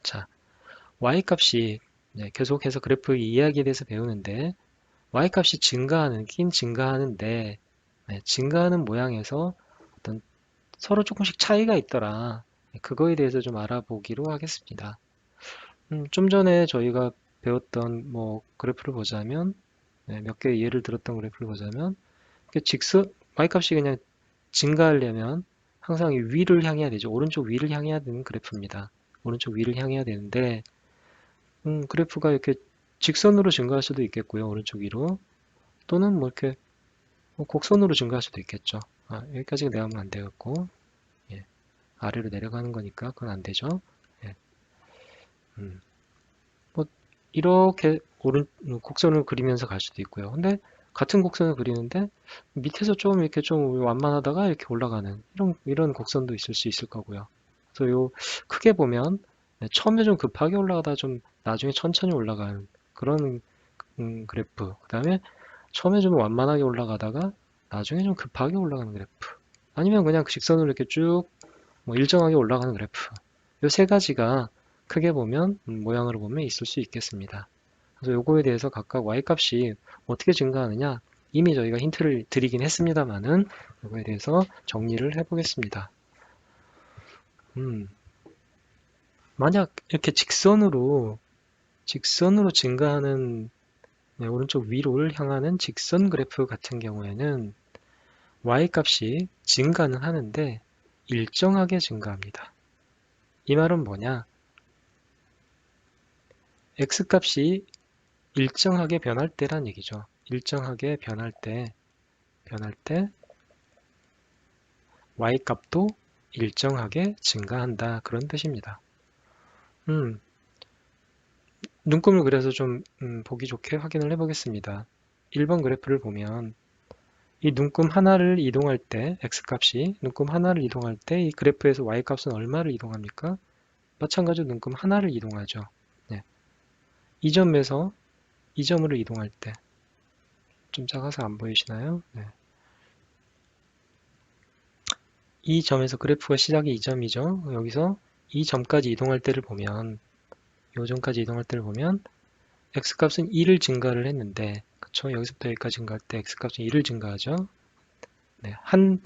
자, y값이 계속해서 그래프 이야기에 대해서 배우는데 y값이 증가하긴 증가하는데 증가하는 모양에서 어떤 서로 조금씩 차이가 있더라. 그거에 대해서 좀 알아보기로 하겠습니다. 좀 전에 저희가 배웠던 뭐 그래프를 보자면 몇 개 예를 들었던 그래프를 보자면 y값이 그냥 증가하려면 항상 위를 향해야 되죠. 오른쪽 위를 향해야 되는 그래프입니다. 오른쪽 위를 향해야 되는데 그래프가 이렇게 직선으로 증가할 수도 있겠고요. 오른쪽 위로 또는 뭐 이렇게 곡선으로 증가할 수도 있겠죠. 여기까지 내가면 안 되겠고 예, 아래로 내려가는 거니까 그건 안 되죠. 예, 음, 뭐 이렇게 곡선을 그리면서 갈 수도 있고요. 근데 같은 곡선을 그리는데 밑에서 좀 이렇게 좀 완만하다가 이렇게 올라가는 이런 곡선도 있을 수 있을 거고요. 그래서 요 크게 보면 처음에 좀 급하게 올라가다 좀 나중에 천천히 올라가는 그런 그래프. 그 다음에 처음에 좀 완만하게 올라가다가 나중에 좀 급하게 올라가는 그래프. 아니면 그냥 그 직선으로 이렇게 쭉 뭐 일정하게 올라가는 그래프. 요 세 가지가 크게 보면 모양으로 보면 있을 수 있겠습니다. 그래서 요거에 대해서 각각 y값이 어떻게 증가하느냐 이미 저희가 힌트를 드리긴 했습니다만은 요거에 대해서 정리를 해보겠습니다. 음, 만약 이렇게 직선으로 증가하는 오른쪽 위로를 향하는 직선 그래프 같은 경우에는 y값이 증가는 하는데 일정하게 증가합니다. 이 말은 뭐냐? x값이 일정하게 변할 때란 얘기죠. 일정하게 변할 때 y값도 일정하게 증가한다. 그런 뜻입니다. 음, 눈금을 그려서 좀 보기 좋게 확인을 해보겠습니다. 1번 그래프를 보면 이 눈금 하나를 이동할 때 x값이 눈금 하나를 이동할 때 이 그래프에서 y값은 얼마를 이동합니까? 마찬가지로 눈금 하나를 이동하죠. 네. 이 점에서 이 점으로 이동할 때 좀 작아서 안 보이시나요? 네. 이 점에서 그래프가 시작이 이 점이죠. 여기서 이 점까지 이동할 때를 보면 이 점까지 이동할 때를 보면 x값은 1을 증가를 했는데 그쵸? 여기서부터 여기까지 증가할 때 x값은 1을 증가하죠. 네. 한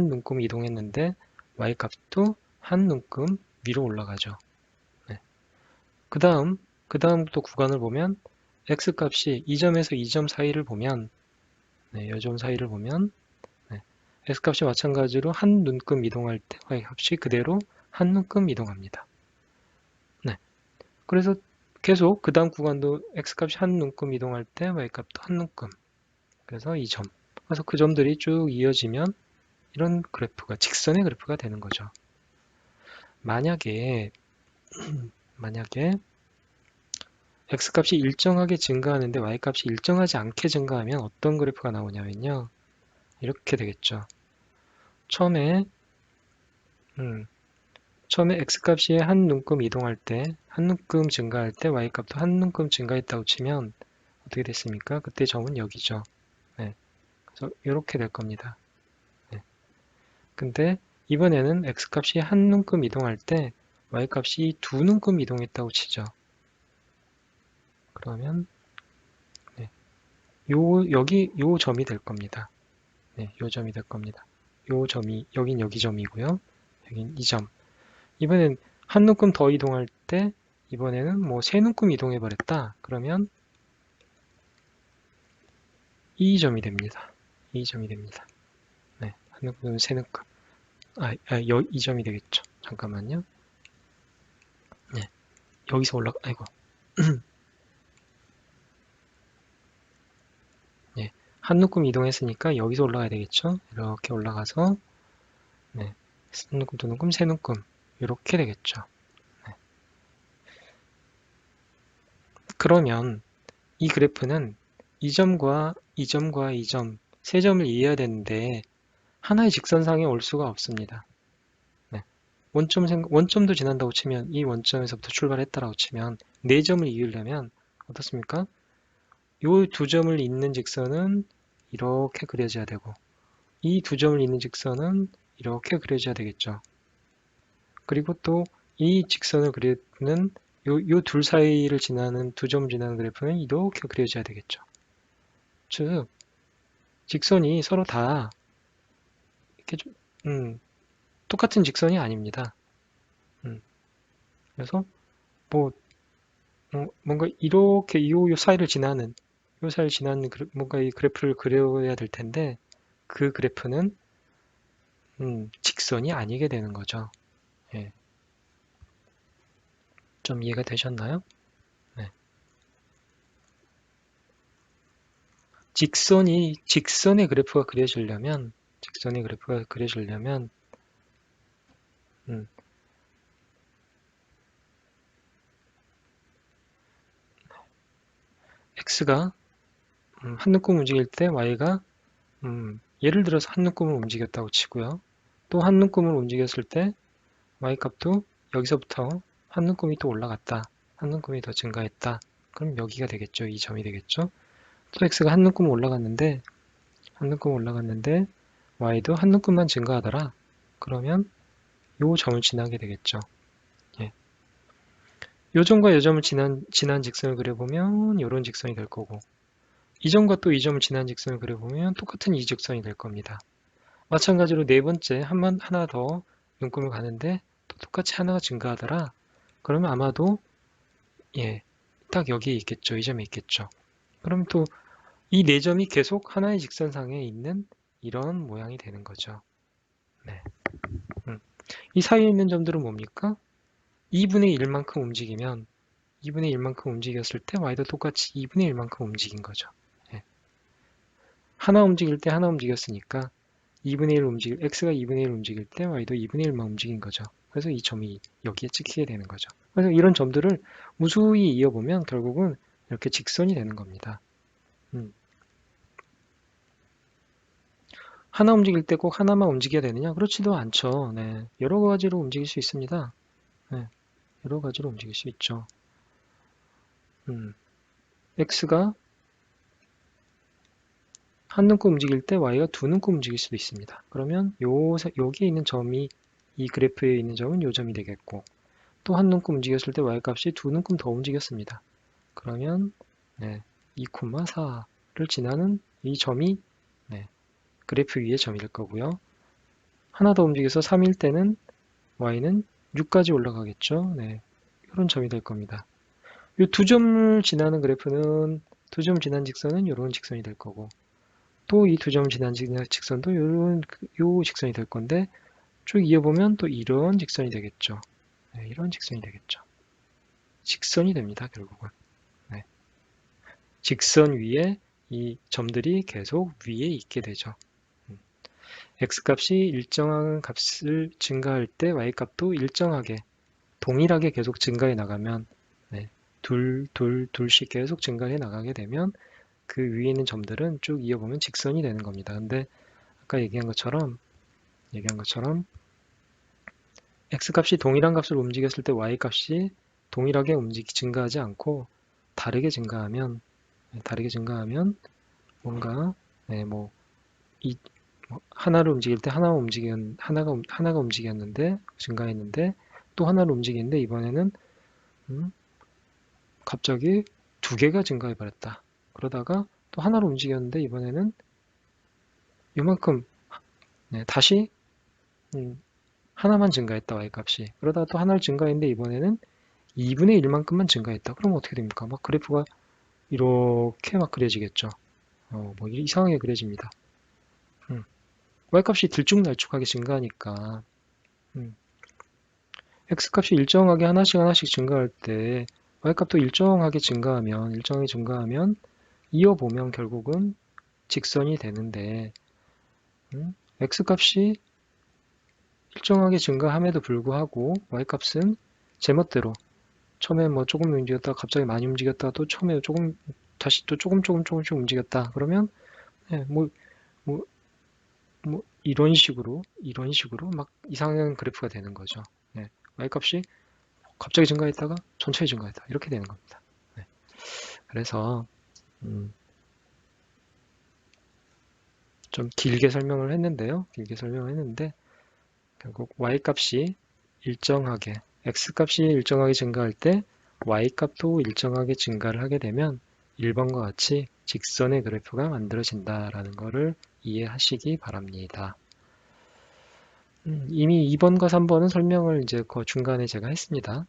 눈금 이동했는데 y값도 한 눈금 위로 올라가죠. 네. 그 다음 또 구간을 보면 x값이 이 점에서 이 점 사이를 보면 이 점 사이를 보면 네, x값이 마찬가지로 한 눈금 이동할 때 y값이 그대로 한 눈금 이동합니다. 네, 그래서 계속 그 다음 구간도 x값이 한 눈금 이동할 때 y값도 한 눈금. 그래서 이 점. 그래서 그 점들이 쭉 이어지면 이런 그래프가 직선의 그래프가 되는 거죠. 만약에 x값이 일정하게 증가하는데 y값이 일정하지 않게 증가하면 어떤 그래프가 나오냐면요. 이렇게 되겠죠. 처음에 음, 처음에 x값이 한 눈금 이동할 때, 한 눈금 증가할 때 y값도 한 눈금 증가했다고 치면 어떻게 됐습니까? 그때 점은 여기죠. 네, 그래서 이렇게 될 겁니다. 네. 근데 이번에는 x값이 한 눈금 이동할 때 y값이 두 눈금 이동했다고 치죠. 그러면 네, 요 점이 될 겁니다. 네, 요 점이 될 겁니다. 요 점이 여긴 여기 점이고요. 여긴 이 점. 이번엔 한 눈금 더 이동할 때 이번에는 뭐 세 눈금 이동해 버렸다. 그러면 이 점이 됩니다. 이 점이 됩니다. 네, 한 눈금 세 눈금. 이 점이 되겠죠. 잠깐만요. 네, 여기서 아이고. 네, 한 눈금 이동했으니까 여기서 올라가야 되겠죠. 이렇게 올라가서 네, 한 눈금, 두 눈금, 세 눈금 이렇게 되겠죠. 네. 그러면 이 그래프는 이 점과 이 점과 이 점, 세 점을 이어야 되는데 하나의 직선상에 올 수가 없습니다. 네. 원점도 지난다고 치면 이 원점에서부터 출발했다라고 치면 네 점을 이으려면 어떻습니까? 이 두 점을 잇는 직선은 이렇게 그려져야 되고 이 두 점을 잇는 직선은 이렇게 그려져야 되겠죠. 그리고 또 이 직선을 그리는 요 둘 사이를 지나는 두 점 지나는 그래프는 이렇게 그려져야 되겠죠. 즉 직선이 서로 다 이렇게 좀 똑같은 직선이 아닙니다. 그래서 뭐 뭔가 이렇게 요 사이를 지나는 요 사이를 지나는 뭔가 이 그래프를 그려야 될 텐데 그 그래프는 직선이 아니게 되는 거죠. 예. 좀 이해가 되셨나요? 네. 직선의 그래프가 그려지려면 음, x가 한 눈금 움직일 때 y가 예를 들어서 한 눈금을 움직였다고 치고요. 또 한 눈금을 움직였을 때 y값도 여기서부터 한 눈금이 또 올라갔다. 한 눈금이 더 증가했다. 그럼 여기가 되겠죠. 이 점이 되겠죠. 또 x가 한 눈금 올라갔는데 y도 한 눈금만 증가하더라. 그러면 요 점을 지나게 되겠죠. 예. 요 점과 요 점을 지난 직선을 그려보면 요런 직선이 될 거고 이 점과 또 이 점을 지난 직선을 그려보면 똑같은 이 직선이 될 겁니다. 마찬가지로 네 번째 하나 더 눈금을 가는데 또 똑같이 하나가 증가하더라. 그러면 아마도 예, 딱 여기에 있겠죠. 이 점에 있겠죠. 그럼 또 이 네 점이 계속 하나의 직선상에 있는 이런 모양이 되는 거죠. 네. 이 사이에 있는 점들은 뭡니까? 2분의 1만큼 움직이면 2분의 1만큼 움직였을 때 y도 똑같이 2분의 1만큼 움직인 거죠. 예. 하나 움직일 때 하나 움직였으니까 2분의 1 x가 2분의 1 움직일 때 y도 2분의 1만 움직인 거죠. 그래서 이 점이 여기에 찍히게 되는 거죠. 그래서 이런 점들을 무수히 이어보면 결국은 이렇게 직선이 되는 겁니다. 음. 하나 움직일 때 꼭 하나만 움직여야 되느냐? 그렇지도 않죠. 네. 여러 가지로 움직일 수 있습니다. 네. 여러 가지로 움직일 수 있죠. x가 한 눈금 움직일 때 y가 두 눈금 움직일 수도 있습니다. 그러면 여기에 있는 점이 이 그래프에 있는 점은 요 점이 되겠고 또 한 눈금 움직였을 때 y값이 두 눈금 더 움직였습니다. 그러면 네, 2,4를 지나는 이 점이 네, 그래프 위의 점일 거고요. 하나 더 움직여서 3일 때는 y는 6까지 올라가겠죠. 네, 이런 점이 될 겁니다. 이 두 점을 지나는 그래프는 두 점 지난 직선은 이런 직선이 될 거고 또 이 두 점 지난 직선도 요 직선이 될 건데 쭉 이어보면 또 이런 직선이 되겠죠. 네, 이런 직선이 되겠죠. 직선이 됩니다, 결국은. 네. 직선 위에 이 점들이 계속 위에 있게 되죠. x값이 일정한 값을 증가할 때 y값도 일정하게 동일하게 계속 증가해 나가면 네, 둘씩 계속 증가해 나가게 되면 그 위에 있는 점들은 쭉 이어보면 직선이 되는 겁니다. 근데 아까 얘기한 것처럼 x값이 동일한 값을 움직였을 때 y값이 동일하게 증가하지 않고 다르게 증가하면 뭔가 네, 하나를 움직일 때 하나가 움직였는데 증가했는데 또 하나를 움직이는데 이번에는 갑자기 두 개가 증가해 버렸다. 그러다가 또 하나를 움직였는데 이번에는 요만큼 네, 다시 하나만 증가했다 y값이. 그러다가 또 하나를 증가했는데 이번에는 2분의 1만큼만 증가했다. 그럼 어떻게 됩니까? 막 그래프가 이렇게 막 그려지겠죠. 뭐 이상하게 그려집니다. y값이 들쭉날쭉하게 증가하니까 x값이 일정하게 하나씩 증가할 때 y값도 일정하게 증가하면 이어보면 결국은 직선이 되는데 x값이 일정하게 증가함에도 불구하고 y값은 제멋대로 처음에 뭐 조금 움직였다가 갑자기 많이 움직였다가 또 처음에 다시 또 조금씩 움직였다. 그러면 네, 뭐 이런 식으로 막 이상한 그래프가 되는 거죠. 네, y값이 갑자기 증가했다가 천천히 증가했다. 이렇게 되는 겁니다. 네, 그래서 좀 길게 설명을 했는데 결국 y값이 일정하게 x값이 일정하게 증가할 때 y값도 일정하게 증가를 하게 되면 1번과 같이 직선의 그래프가 만들어진다라는 것을 이해하시기 바랍니다. 이미 2번과 3번은 설명을 이제 그 중간에 제가 했습니다.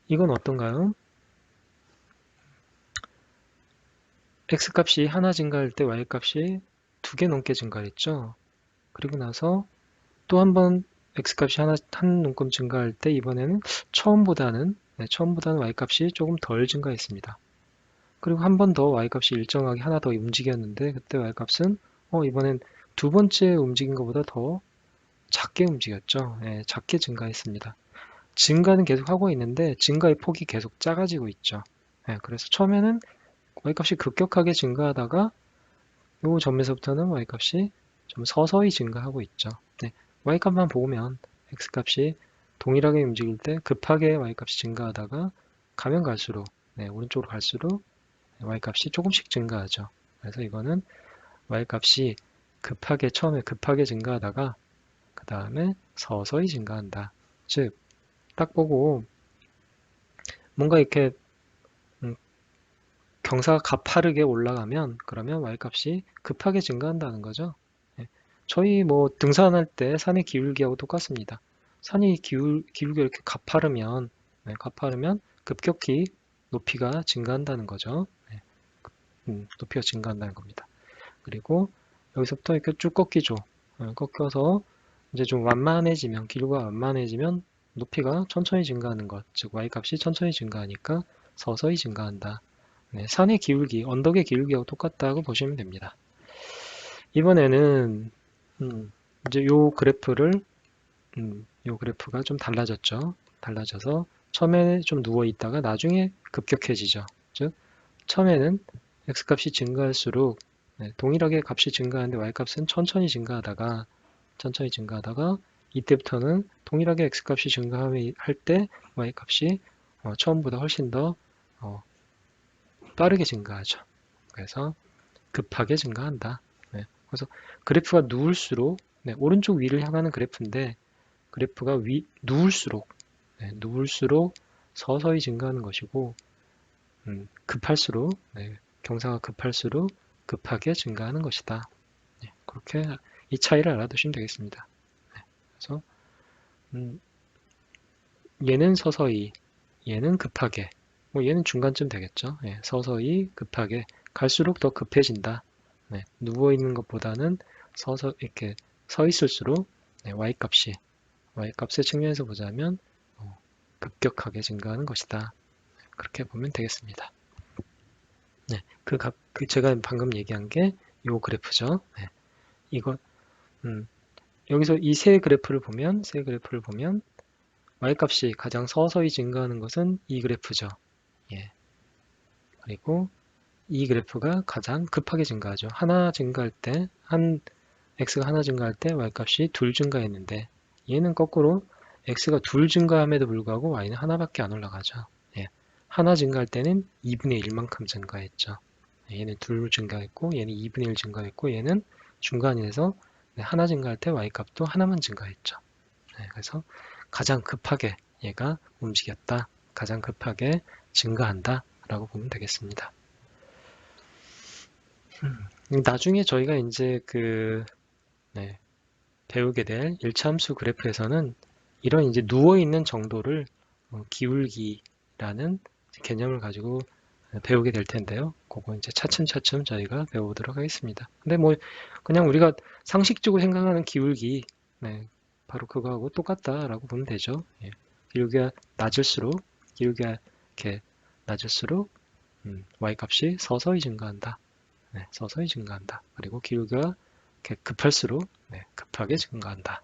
이건 어떤가요? x값이 하나 증가할 때 y값이 2개 넘게 증가했죠. 그리고 나서 또 한 번 x값이 한 눈금 증가할 때 이번에는 처음보다는 y값이 조금 덜 증가했습니다. 그리고 한 번 더 y값이 일정하게 하나 더 움직였는데 그때 y값은 이번엔 두 번째 움직인 것보다 더 작게 움직였죠. 예, 작게 증가했습니다. 증가는 계속 하고 있는데 증가의 폭이 계속 작아지고 있죠. 예, 그래서 처음에는 y값이 급격하게 증가하다가 요 점에서부터는 y값이 좀 서서히 증가하고 있죠. 네, y값만 보면 x값이 동일하게 움직일 때 급하게 y값이 증가하다가 가면 갈수록 오른쪽으로 갈수록 y값이 조금씩 증가하죠. 그래서 이거는 y값이 처음에 급하게 증가하다가 그 다음에 서서히 증가한다. 즉, 딱 보고 뭔가 이렇게 경사가 가파르게 올라가면 그러면 y값이 급하게 증가한다는 거죠. 예. 저희 뭐 등산할 때 산의 기울기하고 똑같습니다. 산이 기울기가 이렇게 가파르면 급격히 높이가 증가한다는 거죠. 높이가 증가한다는 겁니다. 그리고 여기서부터 이렇게 쭉 꺾이죠. 꺾여서 이제 좀 완만해지면, 기울기가 완만해지면 높이가 천천히 증가하는 것, 즉 y값이 천천히 증가하니까 서서히 증가한다. 산의 기울기, 언덕의 기울기하고 똑같다고 보시면 됩니다. 이번에는 이제 요 그래프가 좀 달라졌죠. 달라져서 처음에 좀 누워 있다가 나중에 급격해지죠. 즉 처음에는 x값이 증가할수록 동일하게 값이 증가하는데 y값은 천천히 증가하다가 이때부터는 동일하게 x값이 증가할 때 y값이 처음보다 훨씬 더 빠르게 증가하죠. 그래서 급하게 증가한다. 그래서 그래프가 누울수록 오른쪽 위를 향하는 그래프인데 그래프가 누울수록 서서히 증가하는 것이고 급할수록 경사가 급할수록 급하게 증가하는 것이다. 그렇게 이 차이를 알아두시면 되겠습니다. 그래서 얘는 서서히, 얘는 급하게, 뭐 얘는 중간쯤 되겠죠. 서서히, 급하게, 갈수록 더 급해진다. 누워있는 것보다는 이렇게 서 있을수록 y값의 측면에서 보자면 급격하게 증가하는 것이다. 그렇게 보면 되겠습니다. 제가 방금 얘기한 게 요 그래프죠. 이거 여기서 이 세 그래프를 보면 y값이 가장 서서히 증가하는 것은 이 그래프죠. 그리고 이 그래프가 가장 급하게 증가하죠. x가 하나 증가할 때 y값이 둘 증가했는데 얘는 거꾸로 x가 둘 증가함에도 불구하고 y는 하나밖에 안 올라가죠. 하나 증가할 때는 2분의 1만큼 증가했죠. 얘는 둘 증가했고 얘는 2분의 1 증가했고 얘는 중간이라서 하나 증가할 때 y값도 하나만 증가했죠. 그래서 가장 급하게 얘가 움직였다. 가장 급하게 증가한다. 라고 보면 되겠습니다. 나중에 저희가 이제 배우게 될 1차 함수 그래프에서는 이런 이제 누워있는 정도를 기울기라는 개념을 가지고 배우게 될 텐데요. 그거 이제 차츰차츰 저희가 배워보도록 하겠습니다. 근데 뭐 그냥 우리가 상식적으로 생각하는 기울기, 바로 그거하고 똑같다라고 보면 되죠. 기울기가 이렇게 낮을수록 y값이 서서히 증가한다. 서서히 증가한다. 그리고 기울기가 이렇게 급할수록 급하게 증가한다.